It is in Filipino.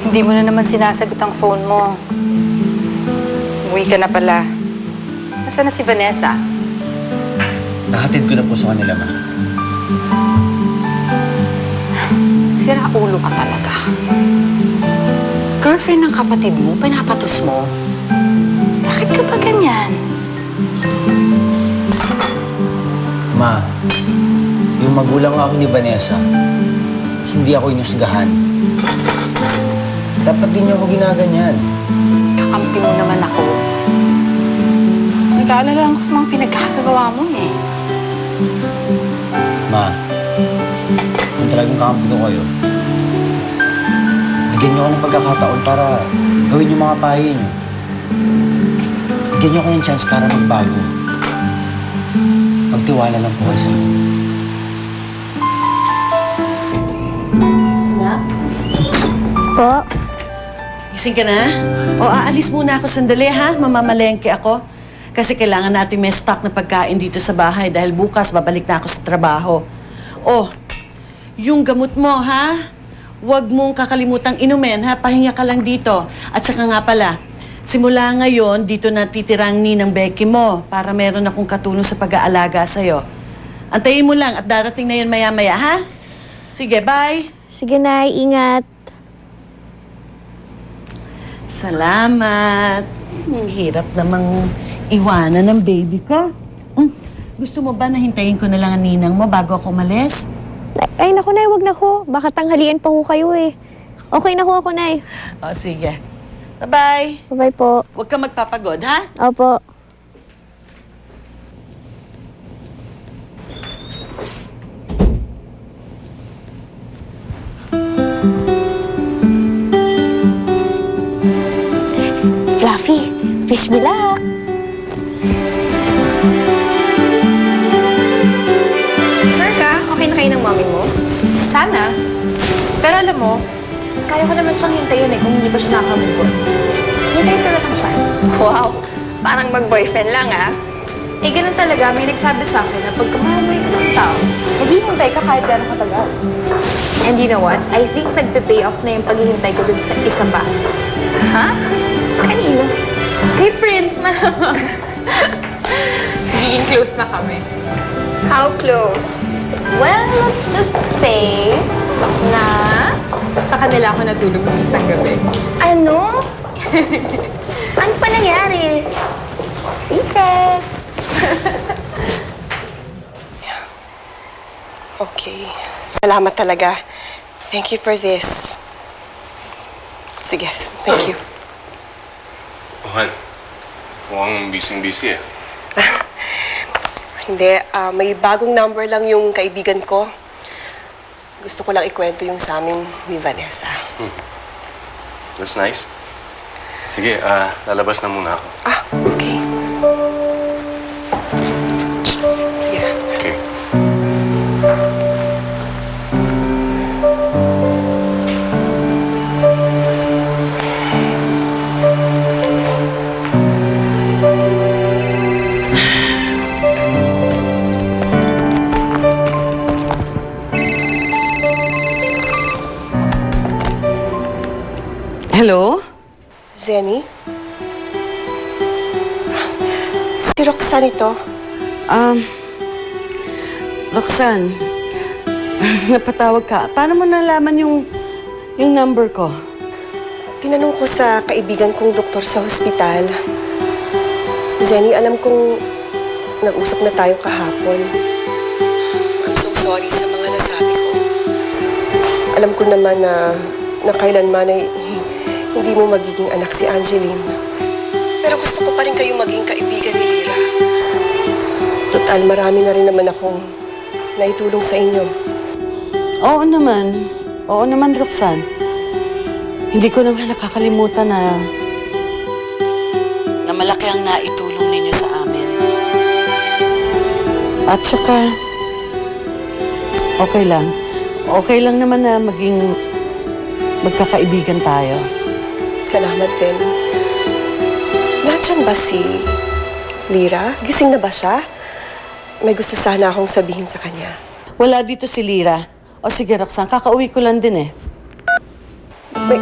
Hindi mo na naman sinasagot ang phone mo. Uwi ka na pala. Nasaan na si Vanessa? Nahatid ko na po sa kanila, ma. Sira ulo ka talaga. Girlfriend ng kapatid mo, pinapatos mo? Bakit ka pa ganyan? Ma, yung magulang ako ni Vanessa, hindi ako inusgahan. Dapat din niyo ako ginaganyan. Kakampi mo naman ako. Nag-aalala lang ako sa mga pinagkakagawa mo eh. Ma, kung talagang kakampi ko kayo, bigyan niyo ako ng pagkakataon para gawin yung mga payo niyo. Bigyan niyo ako ng chance para magbago. Magtiwala lang po kayo sa akin. Po? Gising ka na? O aalis muna ako sandali ha? Mamamalengke ako. Kasi kailangan natin may stock na pagkain dito sa bahay dahil bukas babalik na ako sa trabaho. O, yung gamot mo ha? Huwag mong kakalimutang inumin ha? Pahinga ka lang dito. At saka nga pala, simula ngayon, dito na titirang ninang Becky mo para meron akong katulong sa pag-aalaga sa'yo. Antayin mo lang at darating na yun maya-maya ha? Sige, bye! Sige, Nay. Ingat. Salamat. Ang hirap namang iwanan ng baby ko. Gusto mo ba na hintayin ko na lang ang ninang mo bago ako umalis? Ay, naku, Nay. Wag na ho. Baka tanghalian pa ho kayo eh. Okay na ho ako, Nay. O, sige. Bye-bye. Bye-bye po. Huwag ka magpapagod, ha? Opo. Fluffy, wish me luck. Sure ka? Okay na kayo ng mommy mo? Sana. Pero alam mo, kaya ko naman siyang hintayin kung hindi pa siya nakakamove on. Hintayin ko lang siya. Wow, parang mag-boyfriend lang Eh, ganun talaga. May nagsabi sa akin na pag kumahal mo yung isang tao, maghihintay ka kahit gano'ng katagal. And you know what? I think nagpe-pay off na yung paghihintay ko dun sa isa pa. Ha? Kanino? Kay Prince, malamang. Nagiging close na kami. How close? Well, let's just say na... Sa kanila ako natulog ng isang gabi. Ano? Ano pa nangyari? Secret. Okay. Salamat talaga. Thank you for this. Sige, thank you. Han, mukhang busy-busy Hindi, may bagong number lang yung kaibigan ko. Gusto ko lang ikwento yung sa amin ni Vanessa. That's nice. Sige, lalabas na muna ako. Okay. Sige. Okay. Hello? Zenny? Si Roxanne ito. Roxanne, napatawag ka. Paano mo nalaman yung number ko? Tinanong ko sa kaibigan kong doktor sa hospital. Zenny, alam kong nag-usap na tayo kahapon. I'm so sorry sa mga nasabi ko. Alam ko naman na kailanman ay hindi mo magiging anak si Angeline. Pero gusto ko pa rin kayong maging kaibigan ni Lyra. Total, marami na rin naman akong naitulong sa inyo. Oo naman. Oo naman, Roxanne. Hindi ko naman nakakalimutan na malaki ang naitulong ninyo sa amin. At saka, okay lang. Okay lang naman na maging magkakaibigan tayo. Salamat, Zenny. Nandyan ba si Lyra? Gising na ba siya? May gusto sana akong sabihin sa kanya. Wala dito si Lyra. O sige, Roxanne, kakauwi ko lang din eh. May